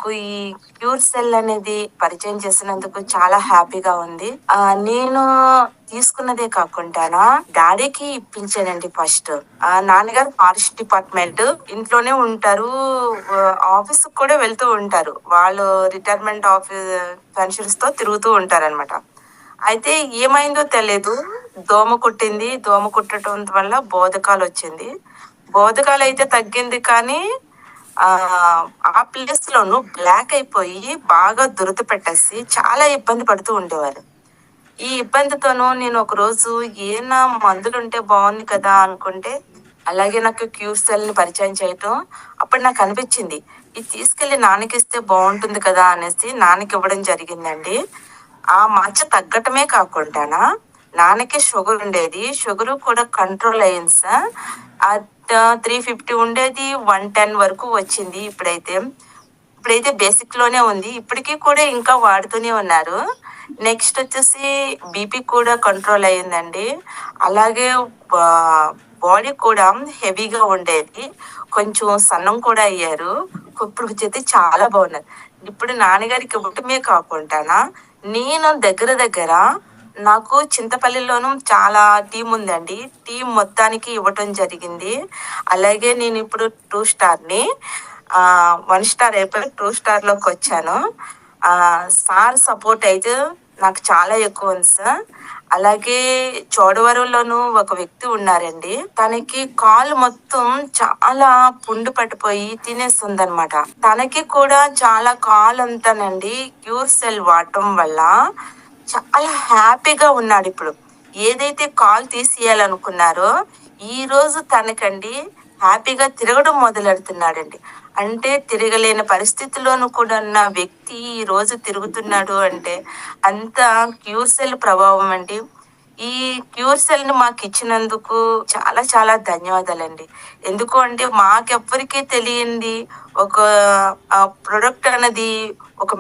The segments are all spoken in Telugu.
నాకు ఈ క్యూర్ సెల్ అనేది పరిచయం చేసినందుకు చాలా హ్యాపీగా ఉంది. నేను తీసుకున్నదే కాకుండానా డాడీకి ఇప్పించానండి ఫస్ట్. నాన్నగారు ఫారెస్ట్ డిపార్ట్మెంట్ ఇంట్లోనే ఉంటారు. ఆఫీస్ కూడా వెళ్తూ ఉంటారు. వాళ్ళు రిటైర్మెంట్ ఆఫీస్ పెన్షన్స్ తో తిరుగుతూ ఉంటారన్నమాట. అయితే ఏమైందో తెలియదు. దోమ కుట్టింది. దోమ కుట్టడం వల్ల బోధకాలు వచ్చింది. బోధకాలు అయితే తగ్గింది కానీ ఆ ప్లేస్ లోను బ్లాక్ అయిపోయి బాగా దురద పెట్టేసి చాలా ఇబ్బంది పడుతూ ఉండేవారు. ఈ ఇబ్బందితోనూ నేను ఒక రోజు ఏనా మందులుంటే బాగుంది కదా అనుకుంటే, అలాగే నాకు క్యూసెల్ ని పరిచయం చేయటం అప్పుడు నాకు అనిపించింది. ఇది తీసుకెళ్లి నాన్నకిస్తే బాగుంటుంది కదా అనేసి నాన్నకి ఇవ్వడం జరిగిందండి. ఆ మచ్చ తగ్గటమే కాకుండానా నాన్నకి షుగర్ ఉండేది. షుగర్ కూడా కంట్రోల్ అయింది సార్. 350 ఉండేది 110 వరకు వచ్చింది ఇప్పుడైతే బేసిక్ లోనే ఉంది. ఇప్పటికీ కూడా ఇంకా వాడుతూనే ఉన్నారు. నెక్స్ట్ వచ్చేసి బీపీ కూడా కంట్రోల్ అయ్యిందండి. అలాగే బాడీ కూడా హెవీగా ఉండేది. కొంచెం సన్నం కూడా అయ్యారు. ఇప్పుడు వచ్చేది చాలా బాగున్నారు. ఇప్పుడు నాన్నగారికి ఇవ్వటమే కాకుండానా నేను దగ్గర దగ్గర నాకు చింతపల్లిలోనూ చాలా టీం ఉందండి. టీం మొత్తానికి ఇవ్వటం జరిగింది. అలాగే నేను ఇప్పుడు 2 స్టార్‌ని 1 స్టార్ అయిపోయి 2 స్టార్‌లోకి వచ్చాను. సార్ సపోర్ట్ అయితే నాకు చాలా ఎక్కువ ఉంది సార్. అలాగే చోడవరంలోనూ ఒక వ్యక్తి ఉన్నారండి. తనకి కాలు మొత్తం చాలా పుండు పట్టిపోయి తినేస్తుందన్నమాట. తనకి కూడా చాలా కాలంతానండి క్యూర్ సెల్ వాడటం వల్ల చాలా హ్యాపీగా ఉన్నాడు ఇప్పుడు. ఏదైతే కాలు తీసేయాలనుకున్నారో ఈ రోజు తనకండి హ్యాపీగా తిరగడం మొదలెడుతున్నాడండి. అంటే తిరగలేని పరిస్థితిలోనూ కూడా ఉన్న వ్యక్తి ఈ రోజు తిరుగుతున్నాడు అంటే అంతా క్యూర్ సెల్ ప్రభావం అండి. ఈ క్యూర్ సెల్ ని మాకు ఇచ్చినందుకు చాలా చాలా ధన్యవాదాలండి. ఎందుకు అంటే మాకెవ్వరికీ తెలియంది ఒక ప్రొడక్ట్ అన్నది ఒక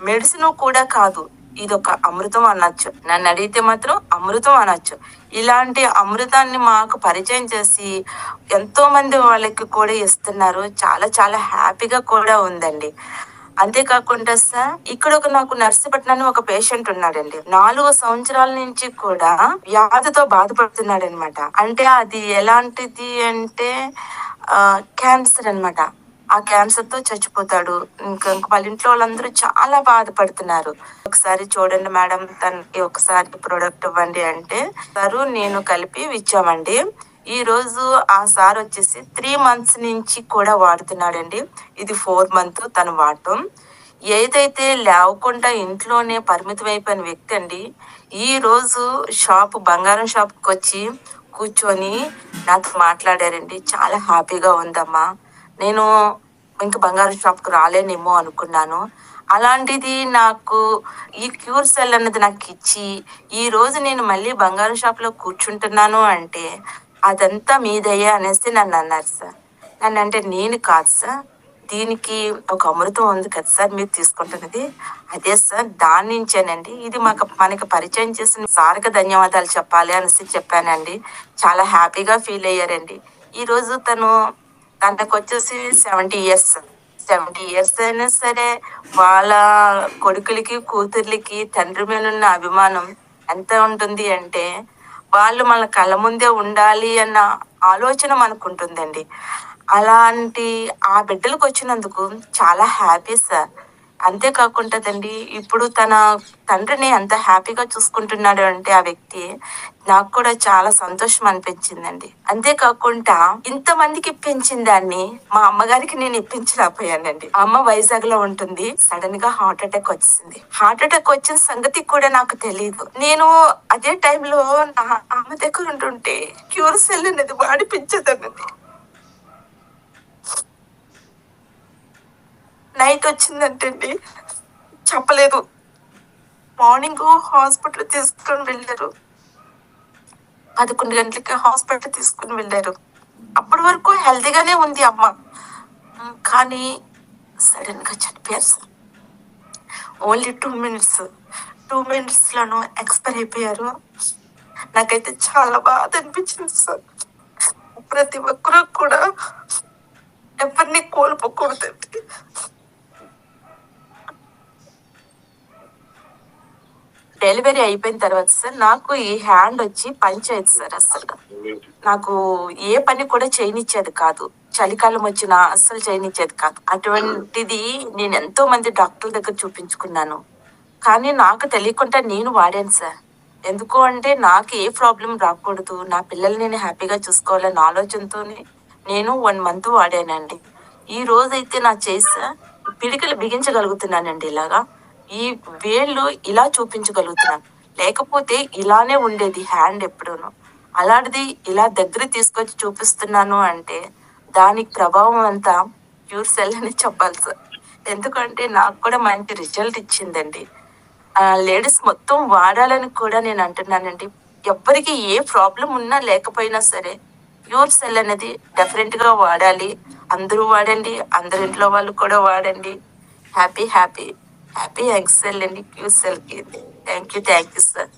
మెడిసిన్ కూడా కాదు. ఇదొక అమృతం అనొచ్చు. నన్ను అడిగితే మాత్రం అమృతం అనొచ్చు. ఇలాంటి అమృతాన్ని మాకు పరిచయం చేసి ఎంతో మంది వాళ్ళకి కూడా ఇస్తున్నారు. చాలా చాలా హ్యాపీగా కూడా ఉందండి. అంతేకాకుండా సార్ ఇక్కడ నాకు నర్సీపట్నం అని ఒక పేషెంట్ ఉన్నాడండి. 4 సంవత్సరాల నుంచి కూడా వ్యాధితో బాధపడుతున్నాడనమాట. అంటే అది ఎలాంటిది అంటే క్యాన్సర్ అన్నమాట. ఆ క్యాన్సర్ తో చచ్చిపోతాడు. ఇంకా వాళ్ళ ఇంట్లో వాళ్ళందరూ చాలా బాధపడుతున్నారు. ఒకసారి చూడండి మేడం, తనకి ఒకసారి ప్రొడక్ట్ ఇవ్వండి అంటే సారు నేను కలిపి ఇచ్చామండి. ఈ రోజు ఆ సార్ వచ్చేసి 3 మంత్స్ నుంచి కూడా వాడుతున్నాడండి. ఇది 4 మంత్ తను వాడటం. ఏదైతే లేవకుండా ఇంట్లోనే పరిమితం అయిపోయిన వ్యక్తి అండి ఈ రోజు బంగారం షాప్కి వచ్చి కూర్చొని నాతో మాట్లాడారండి. చాలా హ్యాపీగా ఉందమ్మా. నేను ఇంక బంగారం షాప్‌కి రాలేనేమో అనుకున్నాను. అలాంటిది నాకు ఈ క్యూర్ సెల్ అన్నది నాకిచ్చి, ఈ రోజు నేను మళ్ళీ బంగారం షాప్‌లో కూర్చుంటున్నాను అంటే, అదంతా మీ దయ అనేసి నన్నన్నారు సార్. నన్నంటే నేను కాదు సార్. దీనికి ఒక అమృతం ఉంది కదా సార్ మీరు తీసుకుంటున్నది. అదే సార్ దాని నుంచేనండి. ఇది మనకి పరిచయం చేసిన సార్‌కి ధన్యవాదాలు చెప్పాలి అనేసి చెప్పానండి. చాలా హ్యాపీగా ఫీల్ అయ్యారండి. ఈరోజు తనకొచ్చేసి 70 ఇయర్స్. 70 ఇయర్స్ అయినా సరే వాళ్ళ కొడుకులకి, కూతుర్లకి తండ్రి మీదున్న అభిమానం ఎంత ఉంటుంది అంటే, వాళ్ళు మన కళ్ళ ముందే ఉండాలి అన్న ఆలోచన మనకుంటుందండి. అలాంటి ఆ బిడ్డలకొచ్చినందుకు చాలా హ్యాపీ సార్. అంతేకాకుండాదండి ఇప్పుడు తన తండ్రిని ఎంత హ్యాపీగా చూసుకుంటున్నాడు అంటే ఆ వ్యక్తి, నాకు కూడా చాలా సంతోషం అనిపించిందండి. అంతేకాకుండా ఇంతమందికి ఇప్పించిన దాన్ని మా అమ్మగారికి నేను ఇప్పించలేకపోయానండి. అమ్మ వైజాగ్ లో ఉంటుంది. సడన్ గా హార్ట్ అటాక్ వచ్చింది. హార్ట్ అటాక్ వచ్చిన సంగతి కూడా నాకు తెలియదు. నేను అదే టైంలో నా అమ్మ దగ్గర ఉంటుంటే క్యూర్ సెల్ అనేది వాడిపించదన్నది. నైట్ వచ్చిందంటండి చెప్పలేదు. మార్నింగ్ హాస్పిటల్ తీసుకొని వెళ్ళారు. 11 గంటలకి హాస్పిటల్ తీసుకుని వెళ్ళారు. అప్పటి వరకు హెల్తీగానే ఉంది అమ్మ. కానీ సడన్ గా చనిపోయారు సార్. ఓన్లీ 2 మినిట్స్ లోనూ ఎక్స్పైర్ అయిపోయారు. నాకైతే చాలా బాధ అనిపించింది సార్. ప్రతి ఒక్కరూ కూడా ఎవరిని కోల్పోకూడదండి. డెలివరీ అయిపోయిన తర్వాత సార్ నాకు ఈ హ్యాండ్ వచ్చి పని చేయదు సార్ అసలు. నాకు ఏ పని కూడా చేయనిచ్చేది కాదు. చలికాలం వచ్చినా అస్సలు చేయనిచ్చేది కాదు. అటువంటిది నేను ఎంతో మంది డాక్టర్ల దగ్గర చూపించుకున్నాను. కానీ నాకు తెలియకుండా నేను వాడాను సార్. ఎందుకు అంటే నాకు ఏ ప్రాబ్లమ్ రాకూడదు. నా పిల్లల్ని నేను హ్యాపీగా చూసుకోవాలన్న ఆలోచనతోని నేను 1 మంత్ వాడానండి. ఈ రోజైతే నా చేయి సార్ పిడికిలి బిగించగలుగుతున్నానండి ఇలాగా. ఈ వేళ్ళు ఇలా చూపించగలుగుతున్నాను. లేకపోతే ఇలానే ఉండేది హ్యాండ్ ఎప్పుడూను. అలాంటిది ఇలా దగ్గరికి తీసుకొచ్చి చూపిస్తున్నాను అంటే దానికి ప్రభావం అంతా ప్యూర్ సెల్ అని చెప్పాలి సార్. ఎందుకంటే నాకు కూడా మంచి రిజల్ట్ ఇచ్చిందండి. లేడీస్ మొత్తం వాడాలని కూడా నేను అంటున్నానండి. ఎవ్వరికి ఏ ప్రాబ్లమ్ ఉన్నా లేకపోయినా సరే ప్యూర్ సెల్ అనేది డెఫినెట్‌గా వాడాలి. అందరూ వాడండి. అందరి ఇంట్లో వాళ్ళు కూడా వాడండి. హ్యాపీ హ్యాపీ హ్యాపీ ఎక్సెల్ అండి ప్యూర్ సెల్‌కి. Thank you sir.